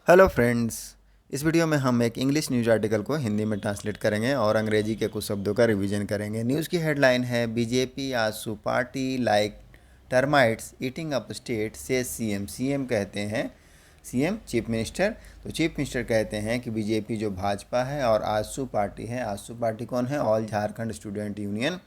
Hello friends. इस video में हम एक इंग्लिश न्यूज़ आर्टिकल को हिंदी में ट्रांसलेट करेंगे और अंग्रेजी के कुछ शब्दों का रिवीजन करेंगे। न्यूज़ की हेडलाइन है बीजेपी आसू party like termites eating up state से सीएम। सीएम कहते हैं सीएम चीफ मिनिस्टर। तो चीफ मिनिस्टर कहते हैं कि बीजेपी जो भाजपा है और आसू पार्टी है, आसू पार्टी कौन है? All Jharkhand student union.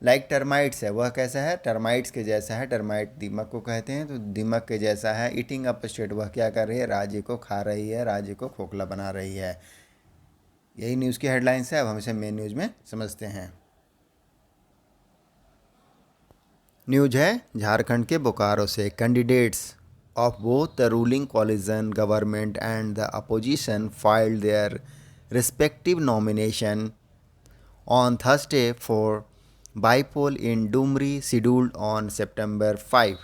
Like termites है, वह कैसा है? टर्माइट्स के जैसा है। टर्माइट दीमक को कहते हैं, तो दीमक के जैसा है। ईटिंग अप स्टेट, वह क्या कर रही है? राज्य को खा रही है, राज्य को खोखला बना रही है। यही न्यूज़ की हेडलाइंस है। अब हम इसे मेन न्यूज़ में समझते हैं। न्यूज है झारखंड के बोकारो से। Candidates of both the ruling coalition government and the opposition filed their respective nomination on Thursday for bypoll in Dumri scheduled on September 5.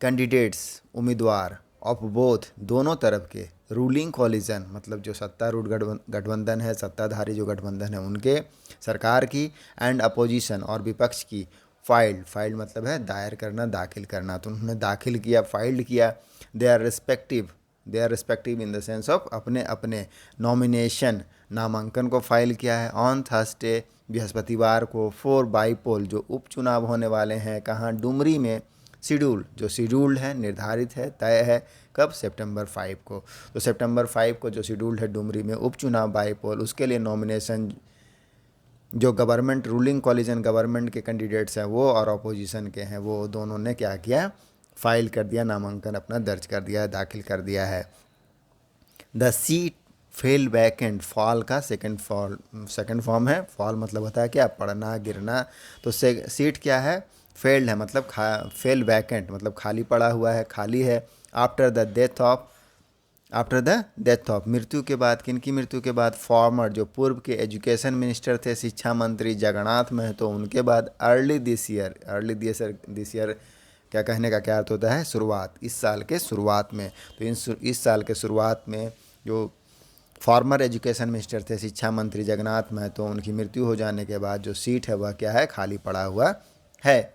Candidates उम्मीदवार ऑफ बोथ दोनों तरफ के रूलिंग कॉलिजन मतलब जो सत्तारूढ़ गठबंधन है, सत्ताधारी जो गठबंधन है उनके, सरकार की, एंड अपोजिशन और विपक्ष की। फाइल्ड मतलब है दायर करना, दाखिल करना। तो उन्होंने दाखिल किया, फाइल्ड किया। They our respective in the sense of अपने अपने नॉमिनेशन, नामांकन को फाइल किया है ऑन थर्सडे बृहस्पतिवार को फॉर बाईपोल जो उपचुनाव होने वाले हैं। कहाँ? डुमरी में। शेड्यूल जो शेड्यूल्ड है, निर्धारित है, तय है। कब? सितंबर 5 को। तो सितंबर 5 को जो शेड्यूल्ड है डुमरी में उपचुनाव बाईपोल, उसके लिए नॉमिनेशन जो गवर्नमेंट रूलिंग कॉलिजन गवर्नमेंट के कैंडिडेट्स हैं वो और अपोजिशन के हैं वो दोनों ने क्या किया? फाइल कर दिया, नामांकन अपना दर्ज कर दिया है, दाखिल कर दिया है। The seat fail vacant, fall का सेकंड फॉर्म है। फॉल मतलब होता है क्या? पड़ना, गिरना। तो सीट क्या है? फेल्ड है मतलब फेल वैकेंट मतलब खाली पड़ा हुआ है, खाली है। आफ्टर द डेथ ऑफ मृत्यु के बाद, किन की मृत्यु के बाद? फॉर्मर जो पूर्व के एजुकेशन मिनिस्टर थे, शिक्षा मंत्री जगन्नाथ महतो, उनके बाद अर्ली दिस ईयर क्या कहने का क्या अर्थ होता है? शुरुआत, इस साल के शुरुआत में। तो इस साल के शुरुआत में जो फॉर्मर एजुकेशन मिनिस्टर थे, शिक्षा मंत्री जगन्नाथ महतो, उनकी मृत्यु हो जाने के बाद जो सीट है वह क्या है? खाली पड़ा हुआ है।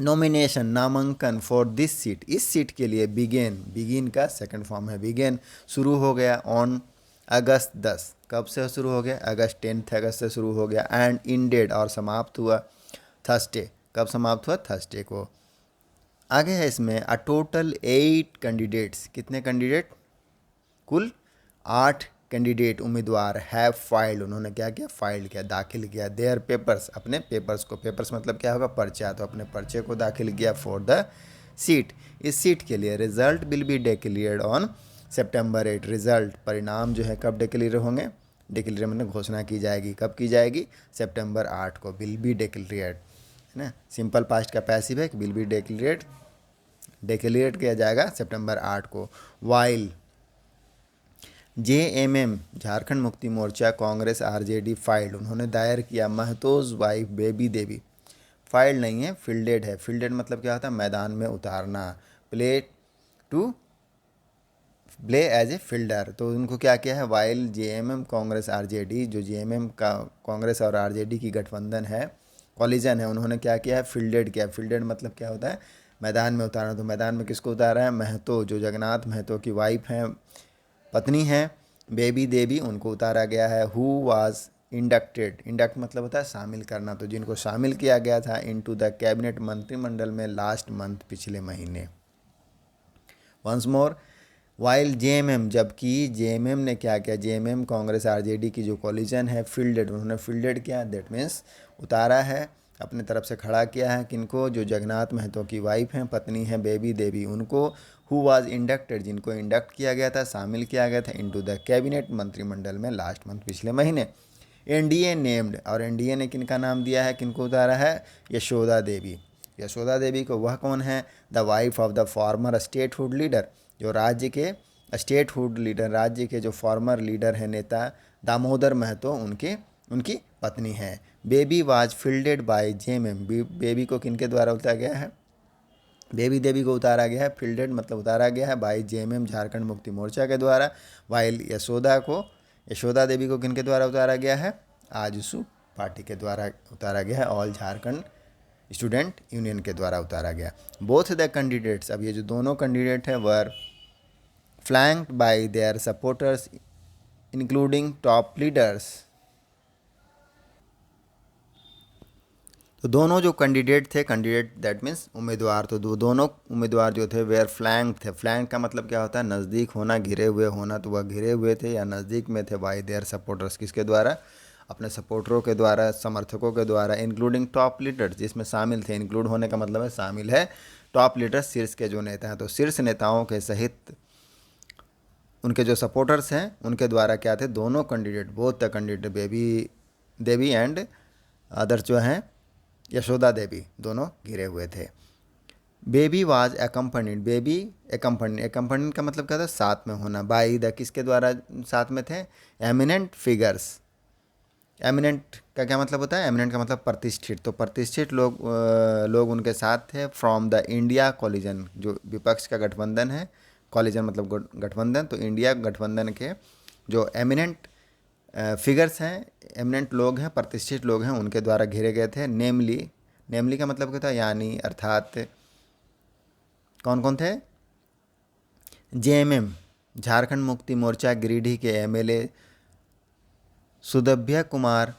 नॉमिनेशन, नामांकन फॉर दिस सीट, इस सीट के लिए बिगिन का सेकंड फॉर्म है बिगिन, शुरू हो गया ऑन अगस्त 10। कब से शुरू हो गया? अगस्त 10 अगस्त से शुरू हो गया। एंड इंडेड और समाप्त हुआ थर्सडे। कब समाप्त हुआ? थर्सडे को। आगे है इसमें अ टोटल 8 कैंडिडेट्स। कितने कैंडिडेट? कुल 8 कैंडिडेट उम्मीदवार हैव फाइल्ड, उन्होंने क्या किया? फाइल किया, दाखिल किया देयर पेपर्स, अपने पेपर्स को। पेपर्स मतलब क्या होगा? पर्चा। तो अपने पर्चे को दाखिल किया फॉर द सीट, इस सीट के लिए। Result will be declared on September 8। Result, परिणाम जो है कब डिक्लेयर होंगे? डिक्लेयर मतलब घोषणा की जाएगी। कब की जाएगी? सितंबर 8 को। विल बी डिक्लेयर्ड है ना, सिंपल पास्ट का पैसिव है कि विल बी डिक्लेयर्ड किया जाएगा सितंबर 8 को। While JMM Jharkhand Mukti Morcha Congress RJD filed, उन्होंने दायर किया महतोज वाइफ बेबी देवी। फाइल्ड नहीं है, फील्डेड है। फील्डेड मतलब क्या होता है? मैदान में उतारना। To play as a fielder. तो उनको क्या किया है? वाइल जेएमएम कांग्रेस आरजेडी, जो जेएमएम का कांग्रेस और आरजेडी की गठबंधन है, कॉलिजन है, उन्होंने क्या किया है? फील्डेड किया। फील्डेड मतलब क्या होता है? मैदान में उतारना। तो मैदान में किसको उतारा है? महतो, जो जगन्नाथ महतो की वाइफ हैं, पत्नी हैं, बेबी देवी, उनको उतारा गया है। हु वाज इंडक्टेड, इंडक्ट मतलब होता है शामिल करना। तो जिनको शामिल किया गया था इनटू द कैबिनेट, मंत्रिमंडल में, लास्ट मंथ, पिछले महीने। वंस मोर वाइल जेएमएम, जबकि जेएमएम ने क्या किया? जेएमएम कांग्रेस आरजेडी की जो कॉलिजन है फील्डेड, उन्होंने फील्डेड किया, दैट मीन्स उतारा है, अपने तरफ से खड़ा किया है। किनको? जो जगन्नाथ महतो की वाइफ हैं, पत्नी हैं बेबी देवी, उनको। हु वाज इंडक्टेड, जिनको इंडक्ट किया गया था, शामिल किया गया था इनटू द कैबिनेट, मंत्रिमंडल में, लास्ट मंथ, पिछले महीने। एनडीए नेम्ड, और एनडीए ने किनका नाम दिया है? किनको उतारा है? यशोदा देवी। यशोदा देवी को, वह कौन है? The wife of the former statehood leader, जो राज्य के स्टेटहुड लीडर, राज्य के जो फॉर्मर लीडर हैं, नेता दामोदर महतो, उनकी पत्नी है। Baby was fielded by JMM, Baby को किनके द्वारा उतारा गया है? बेबी देवी को उतारा गया है, फील्डेड मतलब उतारा गया है, बाय जेएमएम झारखंड मुक्ति मोर्चा के द्वारा। वाइल यशोदा देवी को किनके द्वारा उतारा गया है? आजसू पार्टी के द्वारा उतारा गया है, ऑल झारखंड स्टूडेंट यूनियन के द्वारा उतारा गया। बोथ द कैंडिडेट्स, अब ये जो दोनों कैंडिडेट हैं वर flanked by their supporters including top leaders। तो दोनों जो कैंडिडेट थे, कैंडिडेट दैट मीन्स उम्मीदवार, तो दोनों उम्मीदवार जो थे वेयर फ्लैंक थे। फ्लैंक का मतलब क्या होता है? नज़दीक होना, घिरे हुए होना। तो वह घिरे हुए थे या नज़दीक में थे बाय देयर सपोर्टर्स, किसके द्वारा? अपने सपोर्टरों के द्वारा, समर्थकों के द्वारा। इंक्लूडिंग टॉप लीडर्स, जिसमें शामिल थे, इंक्लूड होने का मतलब है शामिल है, टॉप लीडर्स शीर्ष के जो नेता हैं। तो शीर्ष नेताओं के सहित उनके जो सपोर्टर्स हैं उनके द्वारा क्या थे? दोनों candidate, both the candidate baby Devi and others जो हैं यशोदा देवी, दोनों घिरे हुए थे। Baby was accompanied, baby accompanied का मतलब क्या था? साथ में होना। बाई द, किसके द्वारा साथ में थे? Eminent figures. एमिनेंट का क्या मतलब होता है? एमिनेंट का मतलब प्रतिष्ठित। तो प्रतिष्ठित लोग उनके साथ थे। फ्रॉम द इंडिया कॉलिजन, जो विपक्ष का गठबंधन है, कॉलिजन मतलब गठबंधन, तो इंडिया गठबंधन के जो एमिनेंट फिगर्स हैं, एमिनेंट लोग हैं, प्रतिष्ठित लोग हैं, उनके द्वारा घिरे गए थे। नेमली का मतलब क्या था? यानी, अर्थात। कौन कौन थे? जेएमएम, झारखंड मुक्ति मोर्चा गिरिडीह के MLA Sudivya Kumar,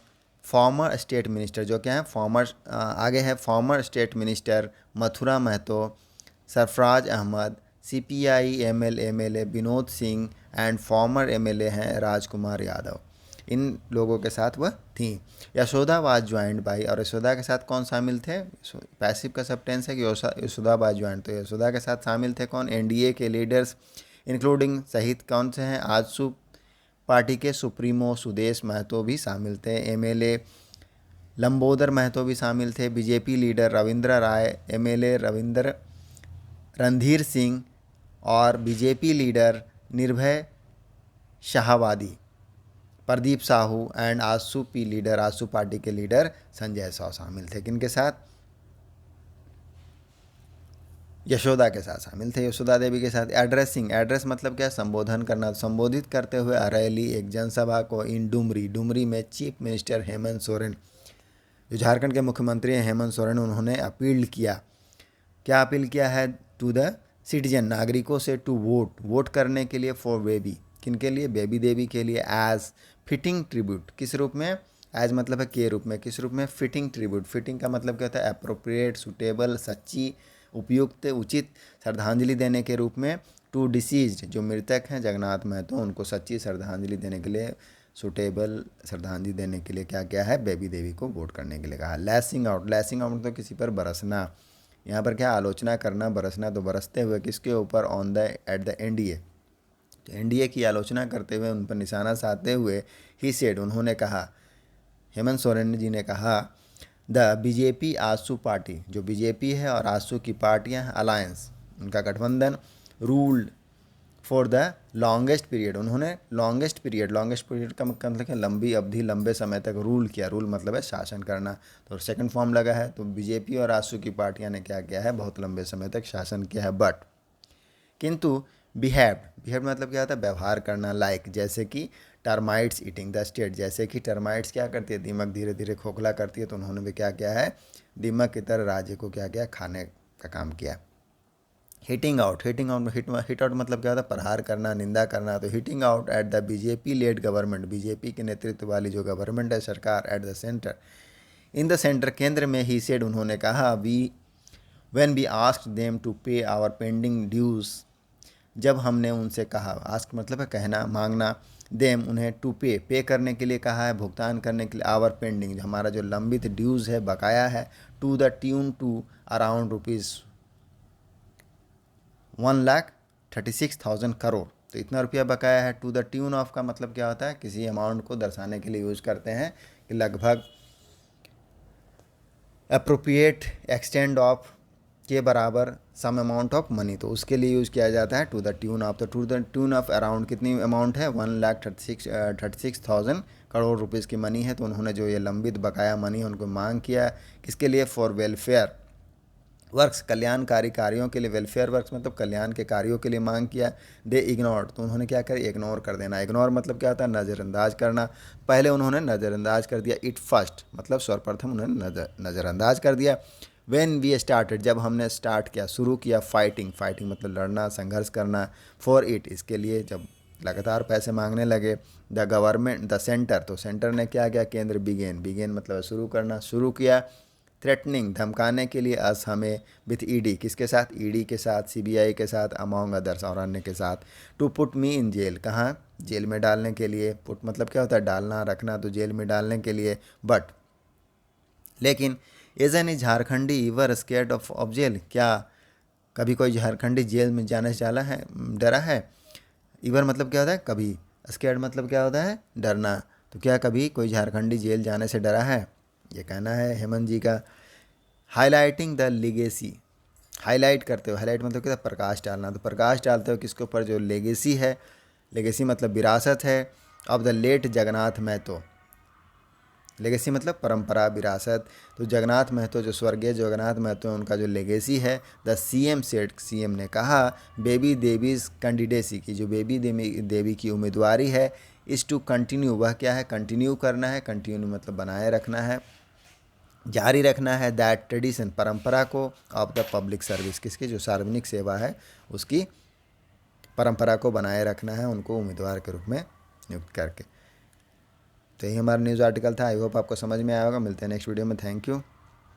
former state minister, जो क्या है? फॉर्मर, आगे है former state minister Mathura Mahato, Sarfaraz Ahmad, CPI MLA Vinod Singh and former MLA हैं राजकुमार यादव। इन लोगों के साथ वह थी। यशोदा वाज ज्वाइंड बाई, और यशोदा के साथ कौन शामिल थे? पैसिव का सब टेंस है कि यशोदा वाज ज्वाइंड, तो यशोदा के साथ शामिल थे कौन? एनडीए के लीडर्स, इंक्लूडिंग सहित कौन से हैं? आजसू पार्टी के सुप्रीमो सुदेश महतो भी शामिल थे। एमएलए लंबोदर महतो भी शामिल थे। बीजेपी लीडर रविंद्र राय, एमएलए रणधीर सिंह और बीजेपी लीडर निर्भय Shahabadi, Pradeep Sahu and AJSU P leader, AJSU party के लीडर संजय साव शामिल थे। किनके साथ? यशोदा के साथ शामिल थे, यशोदा देवी के साथ। एड्रेस मतलब क्या? संबोधन करना। संबोधित करते हुए रैली, एक जनसभा को इन डुमरी में चीफ मिनिस्टर हेमंत सोरेन, जो झारखंड के मुख्यमंत्री हैं हेमंत सोरेन, उन्होंने अपील किया। क्या अपील किया है? टू द सिटीजन, नागरिकों से, टू वोट करने के लिए, फॉर बेबी, किनके लिए? बेबी देवी के लिए। एज फिटिंग ट्रिब्यूट, किस रूप में? एज मतलब है के रूप में, किस रूप में? Fitting tribute. फिटिंग का मतलब क्या होता है? अप्रोप्रिएट, सुटेबल, सच्ची, उपयुक्त, उचित श्रद्धांजलि देने के रूप में। टू डिसीज्ड, जो मृतक हैं जगन्नाथ महतो, उनको सच्ची श्रद्धांजलि देने के लिए, सुटेबल श्रद्धांजलि देने के लिए क्या क्या है? बेबी देवी को वोट करने के लिए कहा। लैसिंग आउट तो किसी पर बरसना। यहाँ पर क्या? आलोचना करना, बरसना, तो बरसते हुए किसके ऊपर? On the at the NDA, तो एनडीए की आलोचना करते हुए, उन पर निशाना साधते हुए, ही सेड, उन्होंने कहा, हेमंत सोरेन जी ने कहा, द बीजेपी आजसू पार्टी, जो बीजेपी है और आजसू की पार्टियां हैं, अलायंस, उनका गठबंधन, ruled for the longest period, उन्होंने लॉन्गेस्ट पीरियड का मतलब है लंबी अवधि, लंबे समय तक रूल किया। रूल मतलब है शासन करना, तो सेकंड फॉर्म लगा है। तो बीजेपी और आजसू की पार्टियां ने क्या किया है? बहुत लंबे समय तक शासन किया है। बट, किंतु, बिहेव मतलब क्या होता है? व्यवहार करना। लाइक, जैसे कि टर्माइट्स ईटिंग द स्टेट, जैसे कि टर्माइट्स क्या करती है? दीमक धीरे धीरे खोखला करती है, तो उन्होंने भी क्या किया है? दीमक की तरह राज्य को क्या किया? खाने का काम किया। हिट आउट मतलब क्या होता है? प्रहार करना, निंदा करना। तो hitting out at the BJP led government, BJP के नेतृत्व वाली जो गवर्नमेंट है, सरकार, at the centre, in the centre, केंद्र में, ही सेड, उन्होंने कहा, when we asked them to pay our pending dues, जब हमने उनसे कहा, आस्क मतलब है कहना, मांगना, देम उन्हें, टू पे करने के लिए कहा है, भुगतान करने के लिए, आवर पेंडिंग, हमारा जो लंबित ड्यूज़ है, बकाया है, to the tune to around rupees 1,36,000 crore, तो इतना रुपया बकाया है। टू द ट्यून ऑफ का मतलब क्या होता है? किसी अमाउंट को दर्शाने के लिए यूज़ करते हैं कि लगभग, अप्रोप्रिएट एक्सटेंड ऑफ के बराबर, सम अमाउंट ऑफ मनी, तो उसके लिए यूज़ किया जाता है टू द ट्यून ऑफ। तो to the tune of around कितनी अमाउंट है? 1,36,000 करोड़ रुपीज़ की मनी है। तो उन्होंने जो ये लंबित बकाया मनी है उनको मांग किया, किसके लिए? फॉर वेलफेयर वर्क्स, कल्याणकारी कार्यों के लिए। वेलफेयर वर्क्स मतलब कल्याण के कार्यों के लिए मांग किया। दे इग्नोर्ड, तो उन्होंने क्या करा? इग्नोर कर देना। इग्नोर मतलब क्या होता है? नज़रअंदाज करना। पहले उन्होंने नज़रअंदाज कर दिया। इट फर्स्ट मतलब सर्वप्रथम उन्होंने नज़रअंदाज कर दिया। व्हेन वी स्टार्टेड, जब हमने स्टार्ट किया, शुरू किया, फाइटिंग, फाइटिंग मतलब लड़ना, संघर्ष करना, फॉर इट, इसके लिए, जब लगातार पैसे मांगने लगे, द गवर्नमेंट, द सेंटर, तो सेंटर ने क्या किया, केंद्र, बिगेन, बिगेन मतलब शुरू करना, शुरू किया, थ्रेटनिंग धमकाने के लिए, अस हमें, विथ ईडी, किसके साथ, ईडी के साथ, सीबीआई के साथ, अमॉन्ग अदर्स और अन्य के साथ, to put me in jail, कहाँ, जेल में डालने के लिए, पुट मतलब क्या होता है, डालना, रखना, तो जेल में डालने के लिए, बट लेकिन as an Jharkhandi were scared of jail, क्या कभी कोई झारखंडी जेल में जाने से डाला है, डरा है। इवर मतलब क्या होता है, कभी, स्केर्ड मतलब क्या होता है, डरना, तो क्या कभी कोई झारखंडी जेल जाने से डरा है, ये कहना है हेमंत जी का। हाईलाइटिंग द लेगेसी, हाईलाइट करते हो, हाईलाइट मतलब क्या होता है, प्रकाश डालना, तो प्रकाश डालते हो किसके ऊपर, जो लेगेसी है, लेगेसी मतलब विरासत है, of the late Jagannath Mahato, legacy मतलब परंपरा, विरासत, तो जगन्नाथ महतो, जो स्वर्गीय जगन्नाथ महतो, उनका जो लेगेसी है, द सीएम सेड, सीएम ने कहा, बेबी देवी कैंडिडेसी की, जो बेबी देवी की उम्मीदवारी है, इज़ टू कंटिन्यू, वह क्या है, कंटिन्यू करना है, कंटिन्यू मतलब बनाए रखना है, जारी रखना है, दैट ट्रेडिशन, परंपरा को, ऑफ द पब्लिक सर्विस, किसकी, जो सार्वजनिक सेवा है उसकी परंपरा को बनाए रखना है, उनको उम्मीदवार के रूप में नियुक्त करके। तो यही हमारा न्यूज़ आर्टिकल था। आई होप आपको समझ में आया होगा। मिलते हैं नेक्स्ट वीडियो में। Thank you.